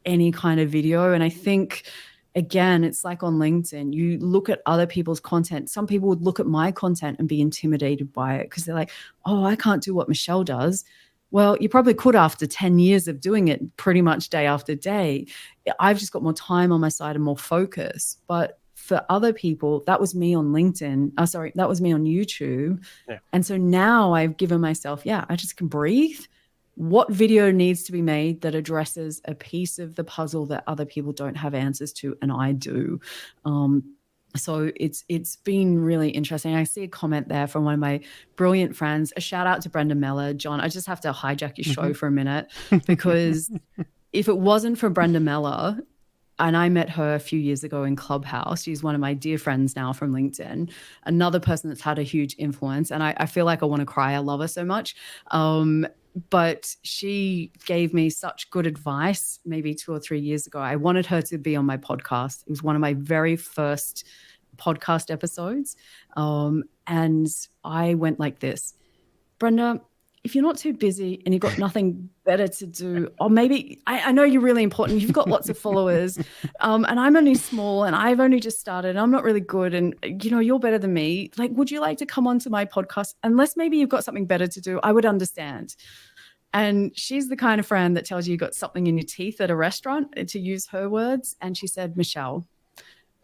any kind of video. And I think, again, it's like on LinkedIn, you look at other people's content. Some people would look at my content and be intimidated by it because they're like, oh, I can't do what Michelle does. Well, you probably could after 10 years of doing it pretty much day after day. I've just got more time on my side and more focus. But for other people, that was me on LinkedIn. That was me on YouTube. Yeah. And so now I've given myself, I just can breathe. What video needs to be made that addresses a piece of the puzzle that other people don't have answers to, and I do. So it's been really interesting. I see a comment there from one of my brilliant friends. A shout out to Brenda Meller. John, I just have to hijack your show for a minute, because if it wasn't for Brenda Meller, and I met her a few years ago in Clubhouse. She's one of my dear friends now from LinkedIn, another person that's had a huge influence. And I feel like I want to cry. I love her so much. But she gave me such good advice maybe 2 or 3 years ago. I wanted her to be on my podcast. It was one of my very first podcast episodes. And I went like this, Brenda, if you're not too busy and you've got nothing better to do, or maybe I know you're really important, you've got lots of followers, and I'm only small and I've only just started and I'm not really good, and you're better than me. Like, would you like to come onto my podcast? Unless maybe you've got something better to do, I would understand. And she's the kind of friend that tells you got something in your teeth at a restaurant, to use her words. And she said, Michelle,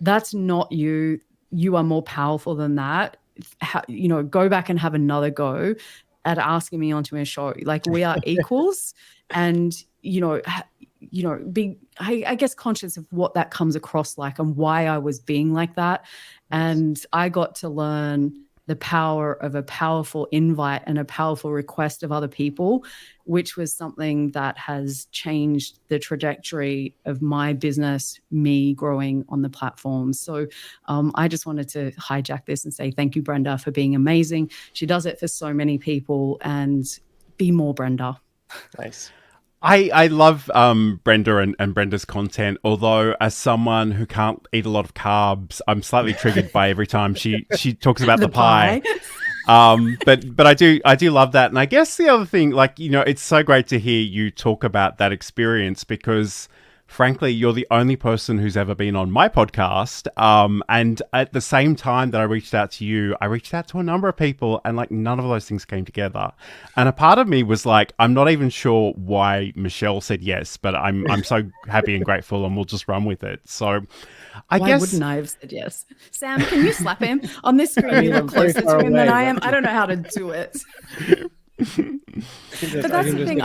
that's not you. You are more powerful than that. Go back and have another go at asking me onto a show. Like, we are equals. And, be, I guess, conscious of what that comes across like and why I was being like that. And I got to learn the power of a powerful invite and a powerful request of other people, which was something that has changed the trajectory of my business, me growing on the platform. So I just wanted to hijack this and say thank you, Brenda, for being amazing. She does it for so many people, and be more, Brenda. Nice. I love Brenda and Brenda's content, although as someone who can't eat a lot of carbs, I'm slightly triggered by every time she talks about the pie. But I do love that. And I guess the other thing, it's so great to hear you talk about that experience, because frankly, you're the only person who's ever been on my podcast. And at the same time that I reached out to you, I reached out to a number of people, and none of those things came together. And a part of me was like, I'm not even sure why Michelle said yes, but I'm so happy and grateful, and we'll just run with it. So I guess. Why wouldn't I have said yes? Sam, can you slap him? On this screen, you look closer to him than I am. I don't know how to do it. But that's the thing.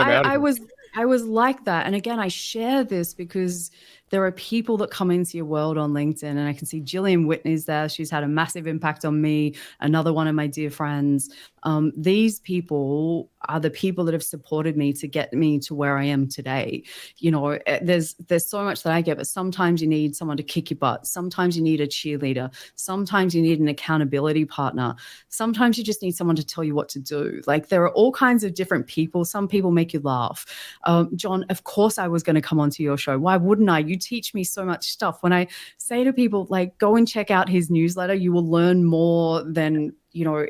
I was like that. And again, I share this because there are people that come into your world on LinkedIn, and I can see Gillian Whitney's there. She's had a massive impact on me. Another one of my dear friends. These people are the people that have supported me to get me to where I am today. There's so much that I get, but sometimes you need someone to kick your butt. Sometimes you need a cheerleader. Sometimes you need an accountability partner. Sometimes you just need someone to tell you what to do. Like, there are all kinds of different people. Some people make you laugh. John, of course I was going to come onto your show. Why wouldn't I? You teach me so much stuff. When I say to people, like, go and check out his newsletter, you will learn more than,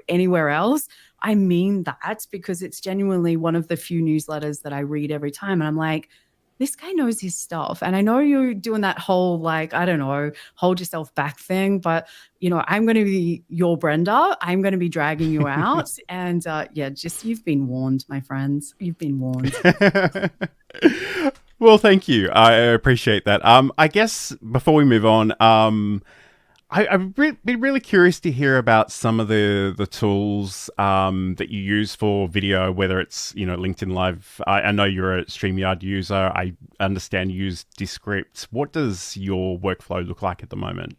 anywhere else. I mean that, because it's genuinely one of the few newsletters that I read every time. And I'm like, this guy knows his stuff. And I know you're doing that whole, like, I don't know, hold yourself back thing, but, I'm going to be your Brenda. I'm going to be dragging you out. And you've been warned, my friends. You've been warned. Well, thank you. I appreciate that. I guess before we move on, I'd be really curious to hear about some of the tools that you use for video, whether it's LinkedIn Live. I know you're a StreamYard user. I understand you use Descript. What does your workflow look like at the moment?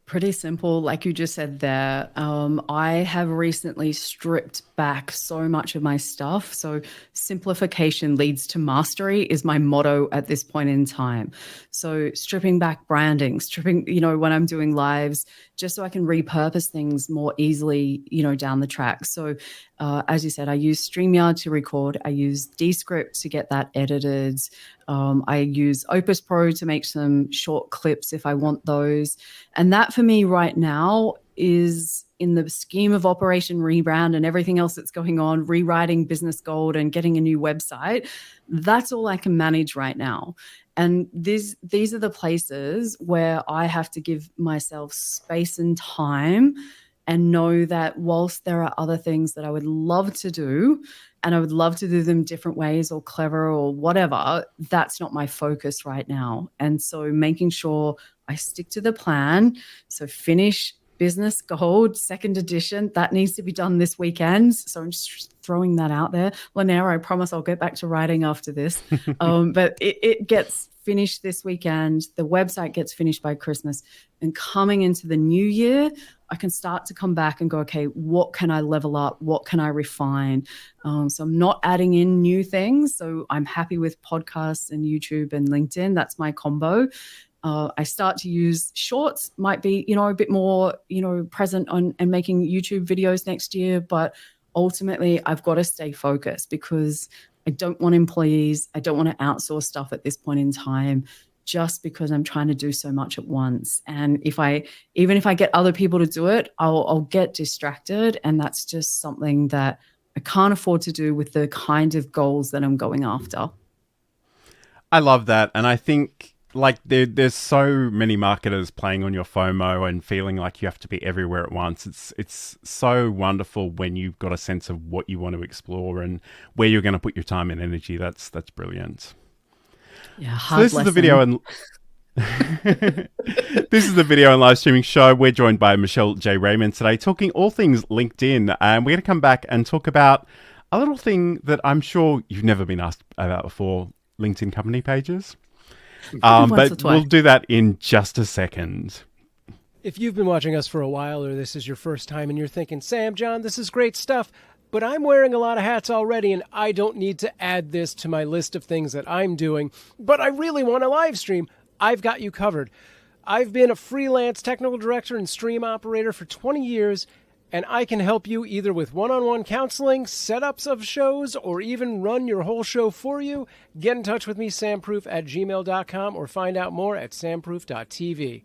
Pretty simple, like you just said there. I have recently stripped back so much of my stuff. So simplification leads to mastery is my motto at this point in time. So stripping back branding, when I'm doing lives, just so I can repurpose things more easily, down the track. So as you said, I use StreamYard to record. I use Descript to get that edited. I use Opus Pro to make some short clips if I want those. And that for me right now is, in the scheme of Operation Rebrand and everything else that's going on, rewriting business gold and getting a new website, that's all I can manage right now. And these are the places where I have to give myself space and time, and know that whilst there are other things that I would love to do, and I would love to do them different ways or clever or whatever, that's not my focus right now. And so making sure I stick to the plan. So finish Business Gold, 2nd edition, that needs to be done this weekend. So I'm just throwing that out there. Linnea, I promise I'll get back to writing after this. But it gets finished this weekend. The website gets finished by Christmas. And coming into the new year, I can start to come back and go, okay, what can I level up? What can I refine? So I'm not adding in new things. So I'm happy with podcasts and YouTube and LinkedIn. That's my combo. I start to use shorts, might be, a bit more, present on and making YouTube videos next year. But ultimately, I've got to stay focused, because I don't want employees. I don't want to outsource stuff at this point in time, just because I'm trying to do so much at once. And even if I get other people to do it, I'll get distracted. And that's just something that I can't afford to do with the kind of goals that I'm going after. I love that. And I think, like, there's so many marketers playing on your FOMO and feeling like you have to be everywhere at once. It's so wonderful when you've got a sense of what you want to explore and where you're going to put your time and energy. That's brilliant. Yeah, so this is the video and this is the video and live streaming show. We're joined by Michelle J. Raymond today, talking all things LinkedIn, and we're going to come back and talk about a little thing that I'm sure you've never been asked about before: LinkedIn company pages. But we'll do that in just a second. If you've been watching us for a while, or this is your first time and you're thinking, Sam, John, this is great stuff, but I'm wearing a lot of hats already and I don't need to add this to my list of things that I'm doing, but I really want to live stream, I've got you covered. I've been a freelance technical director and stream operator for 20 years, and I can help you either with one-on-one counseling, setups of shows, or even run your whole show for you. Get in touch with me, samproof@gmail.com, or find out more at samproof.tv.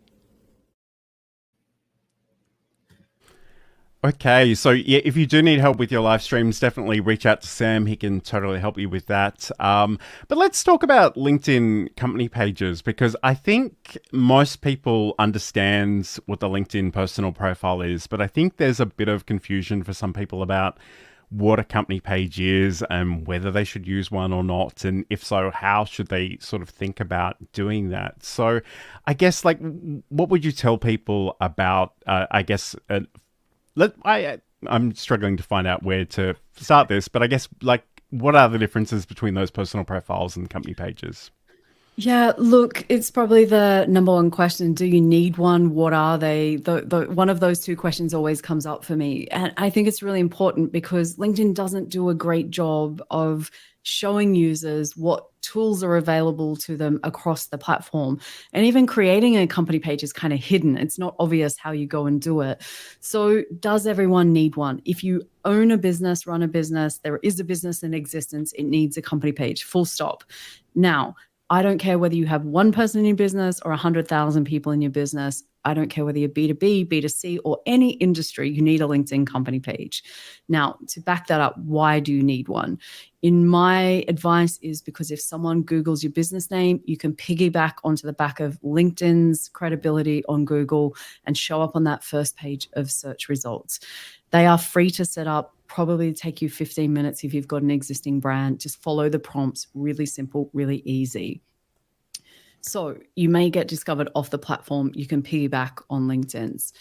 Okay, so yeah, if you do need help with your live streams, definitely reach out to Sam. He can totally help you with that. But let's talk about LinkedIn company pages, because I think most people understand what the LinkedIn personal profile is, but I think there's a bit of confusion for some people about what a company page is and whether they should use one or not. And if so, how should they sort of think about doing that? So I guess, like, what would you tell people about, I'm struggling to find out where to start this, but I guess, like, what are the differences between those personal profiles and company pages? Yeah, look, it's probably the number one question. Do you need one? What are they? One of those two questions always comes up for me. And I think it's really important, because LinkedIn doesn't do a great job of showing users what tools are available to them across the platform. And even creating a company page is kind of hidden. It's not obvious how you go and do it. So does everyone need one? If you own a business, run a business, there is a business in existence, it needs a company page, full stop. Now, I don't care whether you have one person in your business or 100,000 people in your business. I don't care whether you're B2B, B2C, or any industry, you need a LinkedIn company page. Now, to back that up, why do you need one? In my advice is because if someone Googles your business name, you can piggyback onto the back of LinkedIn's credibility on Google and show up on that first page of search results. They are free to set up, probably take you 15 minutes if you've got an existing brand. Just follow the prompts, really simple, really easy. So you may get discovered off the platform. You can piggyback on LinkedIn's.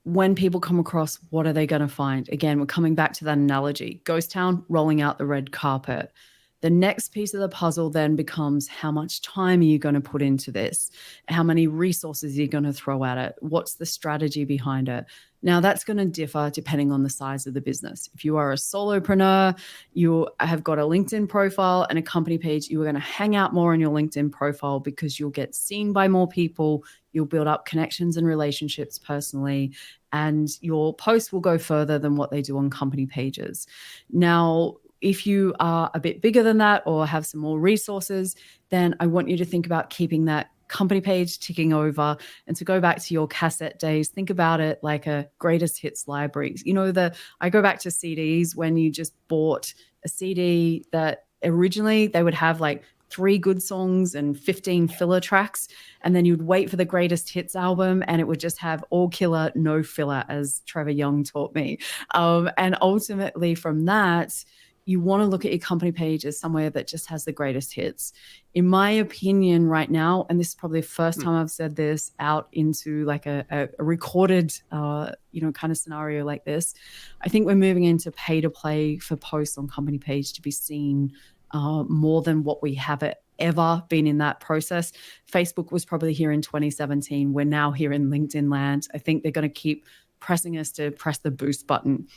When people come across, what are they going to find? Again, we're coming back to that analogy. Ghost town, rolling out the red carpet. The next piece of the puzzle then becomes, how much time are you going to put into this? How many resources are you going to throw at it? What's the strategy behind it? Now, that's going to differ depending on the size of the business. If you are a solopreneur, you have got a LinkedIn profile and a company page, you are going to hang out more on your LinkedIn profile because you'll get seen by more people, you'll build up connections and relationships personally, and your posts will go further than what they do on company pages. Now, if you are a bit bigger than that or have some more resources, then I want you to think about keeping that company page ticking over. And to go back to your cassette days, think about it like a greatest hits library. You know, I go back to CDs when you just bought a CD that originally they would have like 3 good songs and 15 filler tracks. And then you'd wait for the greatest hits album and it would just have all killer, no filler, as Trevor Young taught me. And ultimately from that, you want to look at your company page as somewhere that just has the greatest hits. In my opinion right now, and this is probably the first time I've said this out into like a recorded, kind of scenario like this, I think we're moving into pay to play for posts on company page to be seen more than what we have ever been in that process. Facebook was probably here in 2017. We're now here in LinkedIn land. I think they're going to keep pressing us to press the boost button.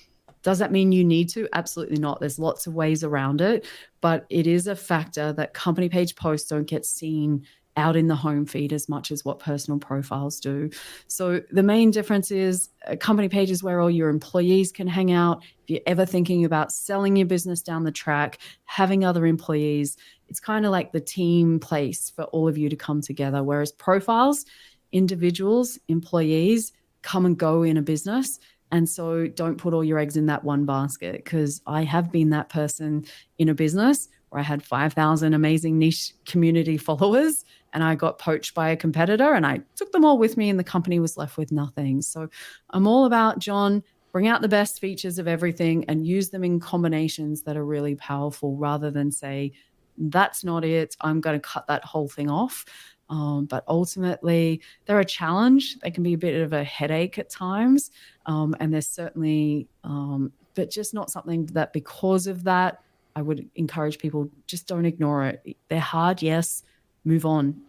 Does that mean you need to? Absolutely not. There's lots of ways around it, but it is a factor that company page posts don't get seen out in the home feed as much as what personal profiles do. So the main difference is a company page is where all your employees can hang out. If you're ever thinking about selling your business down the track, having other employees, it's kind of like the team place for all of you to come together. Whereas profiles, individuals, employees come and go in a business. And so don't put all your eggs in that one basket, because I have been that person in a business where I had 5,000 amazing niche community followers and I got poached by a competitor and I took them all with me and the company was left with nothing. So I'm all about, John, bring out the best features of everything and use them in combinations that are really powerful rather than say, that's not it, I'm going to cut that whole thing off. But ultimately, they're a challenge. They can be a bit of a headache at times. And there's certainly, but just not something that because of that, I would encourage people, just don't ignore it. They're hard, yes, move on,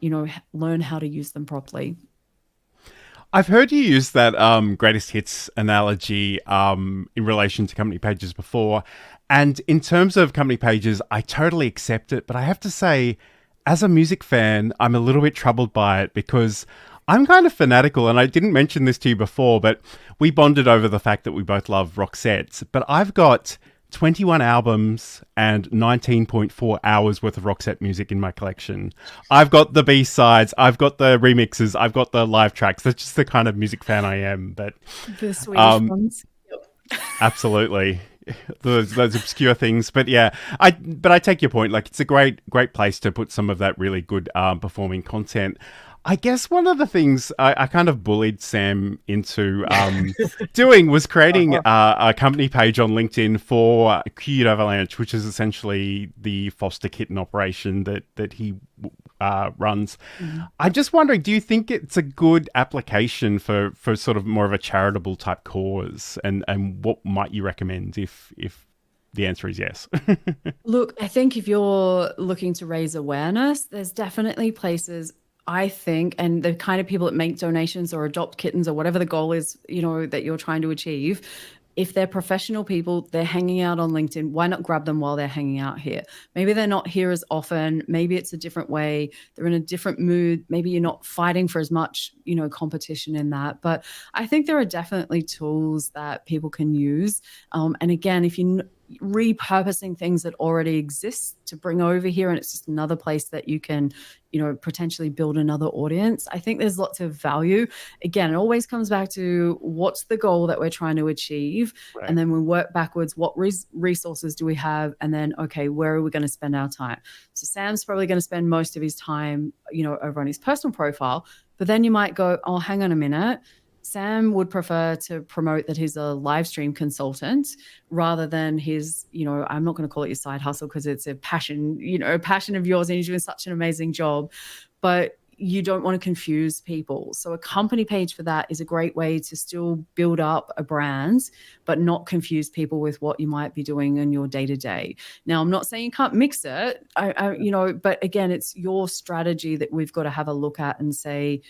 learn how to use them properly. I've heard you use that greatest hits analogy in relation to company pages before. And in terms of company pages, I totally accept it. But I have to say, as a music fan, I'm a little bit troubled by it because I'm kind of fanatical, and I didn't mention this to you before, but we bonded over the fact that we both love Roxette. But I've got 21 albums and 19.4 hours worth of Roxette music in my collection. I've got the B-sides, I've got the remixes, I've got the live tracks. That's just the kind of music fan I am. But the Swedish ones. Absolutely. Those obscure things, but yeah, I take your point. Like, it's a great place to put some of that really good performing content. I guess one of the things I kind of bullied Sam into doing was creating a company page on LinkedIn for Cute Avalanche, which is essentially the foster kitten operation that he runs. Mm-hmm. I'm just wondering, do you think it's a good application for sort of more of a charitable type cause? And what might you recommend if the answer is yes? Look, I think if you're looking to raise awareness, there's definitely places, I think, and the kind of people that make donations or adopt kittens or whatever the goal is, that you're trying to achieve, if they're professional people, they're hanging out on LinkedIn, why not grab them while they're hanging out here? Maybe they're not here as often. Maybe it's a different way. They're in a different mood. Maybe you're not fighting for as much, competition in that. But I think there are definitely tools that people can use. And again, if you repurposing things that already exist to bring over here, and it's just another place that you can, potentially build another audience. I think there's lots of value. Again, it always comes back to what's the goal that we're trying to achieve, Right. and then we work backwards. What resources do we have, and then okay, where are we going to spend our time? So Sam's probably going to spend most of his time, over on his personal profile, but then you might go, oh, hang on a minute. Sam would prefer to promote that he's a live stream consultant rather than his, I'm not going to call it your side hustle because it's a passion, a passion of yours, and you're doing such an amazing job, but you don't want to confuse people. So a company page for that is a great way to still build up a brand, but not confuse people with what you might be doing in your day-to-day. Now, I'm not saying you can't mix it, but again, it's your strategy that we've got to have a look at and say,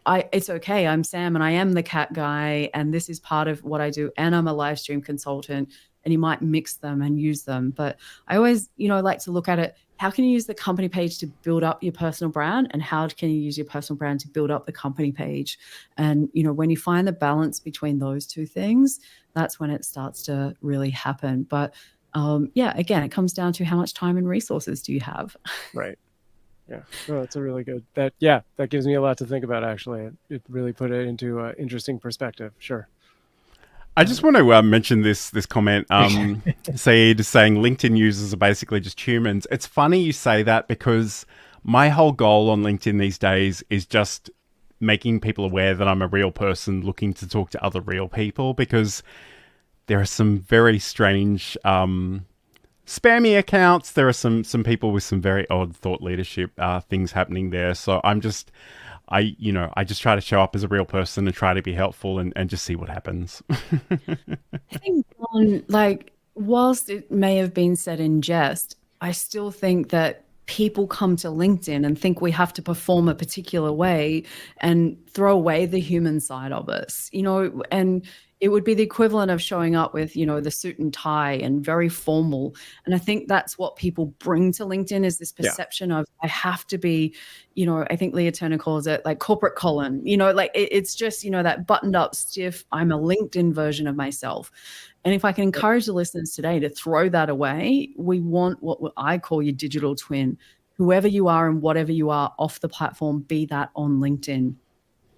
it's okay. I'm Sam and I am the cat guy, and this is part of what I do. And I'm a live stream consultant, and you might mix them and use them. But I always, like to look at it. How can you use the company page to build up your personal brand, and how can you use your personal brand to build up the company page? And, when you find the balance between those two things, that's when it starts to really happen. But again, it comes down to how much time and resources do you have? Right. Yeah, no, that's a really good, that gives me a lot to think about, actually. It really put it into interesting perspective. Sure. I just want to mention this comment. Saeed is saying LinkedIn users are basically just humans. It's funny you say that, because my whole goal on LinkedIn these days is just making people aware that I'm a real person looking to talk to other real people, because there are some very strange spammy accounts. There are some people with some very odd thought leadership things happening there. So I just try to show up as a real person and try to be helpful and just see what happens. I think, whilst it may have been said in jest, I still think that people come to LinkedIn and think we have to perform a particular way and throw away the human side of us, and it would be the equivalent of showing up with, the suit and tie and very formal. And I think that's what people bring to LinkedIn, is this perception of, I have to be, I think Leah Turner calls it like corporate Colin, it's just, that buttoned up stiff, I'm a LinkedIn version of myself. And if I can encourage the listeners today to throw that away, we want what I call your digital twin. Whoever you are and whatever you are off the platform, be that on LinkedIn.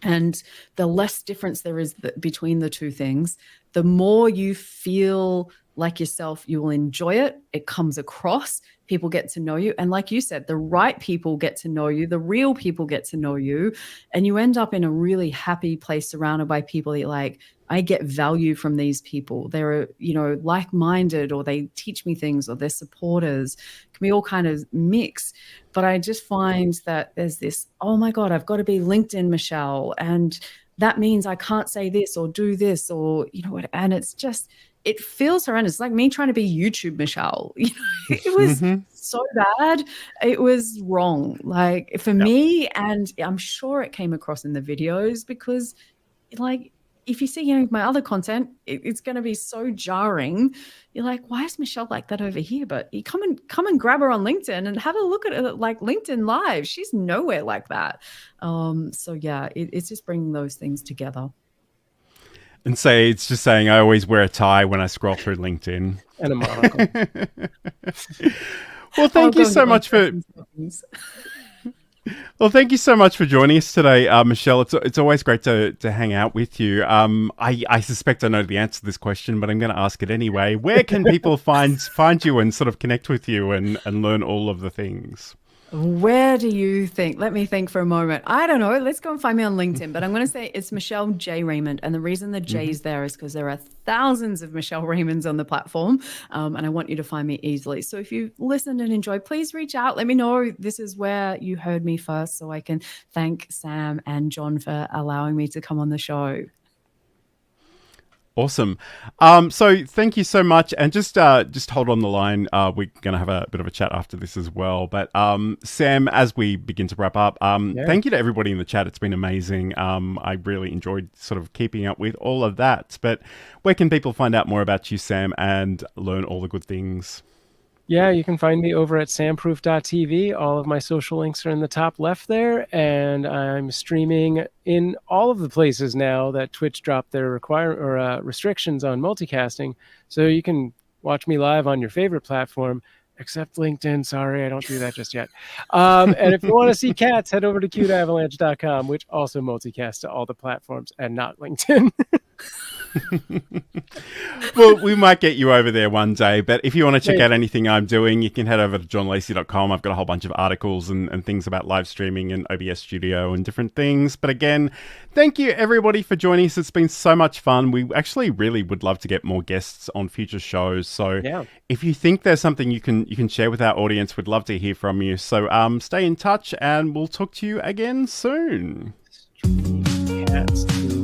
And the less difference there is between the two things, the more you feel like yourself, you will enjoy it. It comes across, people get to know you. And like you said, the right people get to know you, the real people get to know you, and you end up in a really happy place surrounded by people that you're like, I get value from these people. They're, like-minded, or they teach me things, or they're supporters. It can be all kind of mix. But I just find that there's this, oh my God, I've got to be LinkedIn Michelle. And that means I can't say this or do this, or, what, and it's just, it feels horrendous. It's like me trying to be YouTube Michelle. It was so bad. It was wrong. Like, for me, and I'm sure it came across in the videos, because if you see my other content, it's going to be so jarring. You're like, why is Michelle like that over here? But you come and grab her on LinkedIn and have a look at it, like LinkedIn Live. She's nowhere like that. It's just bringing those things together. And it's just saying, I always wear a tie when I scroll through LinkedIn. And a monocle. Well, thank you so much for... Well, thank you so much for joining us today, Michelle. It's always great to hang out with you. I suspect I know the answer to this question, but I'm going to ask it anyway. Where can people find you and sort of connect with you and learn all of the things? Where do you think? Let me think for a moment. I don't know. Let's go and find me on LinkedIn. But I'm going to say it's Michelle J. Raymond. And the reason the J's there is because there are thousands of Michelle Raymonds on the platform. And I want you to find me easily. So if you've listened and enjoyed, please reach out. Let me know this is where you heard me first, so I can thank Sam and John for allowing me to come on the show. Awesome. So thank you so much. And just hold on the line. We're going to have a bit of a chat after this as well. But Sam, as we begin to wrap up, thank you to everybody in the chat. It's been amazing. I really enjoyed sort of keeping up with all of that. But where can people find out more about you, Sam, and learn all the good things? Yeah, you can find me over at samproof.tv. All of my social links are in the top left there, and I'm streaming in all of the places now that Twitch dropped their restrictions on multicasting. So you can watch me live on your favorite platform, except LinkedIn. Sorry, I don't do that just yet. And if you want to see cats, head over to cuteavalanche.com, which also multicasts to all the platforms and not LinkedIn. Well, we might get you over there one day, but if you want to check out anything I'm doing, you can head over to johnlacey.com. I've got a whole bunch of articles and things about live streaming and OBS Studio and different things. But again, thank you everybody for joining us. It's been so much fun. We actually really would love to get more guests on future shows. So if you think there's something you can share with our audience, we'd love to hear from you. So stay in touch and we'll talk to you again soon. Cats.